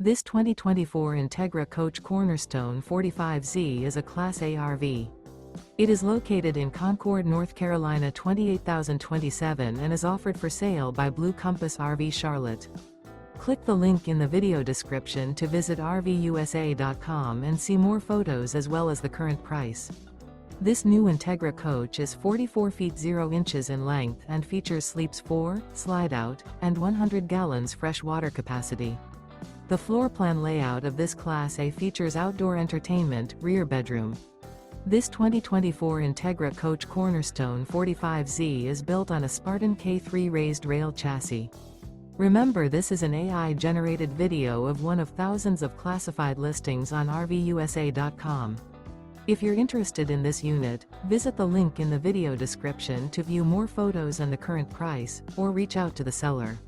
This 2024 Entegra Coach Cornerstone 45Z is a Class A RV. It is located in Concord, North Carolina 28027 and is offered for sale by Blue Compass RV Charlotte. Click the link in the video description to visit RVUSA.com and see more photos as well as the current price. This new Entegra Coach is 44 feet 0 inches in length and features sleeps 4, Slideout, and 100 gallons fresh water capacity. The floor plan layout of this Class A features outdoor entertainment, rear bedroom. This 2024 Entegra Coach Cornerstone 45Z is built on a Spartan K3 Raised Rail chassis. Remember, this is an AI-generated video of one of thousands of classified listings on RVUSA.com. If you're interested in this unit, visit the link in the video description to view more photos and the current price, or reach out to the seller.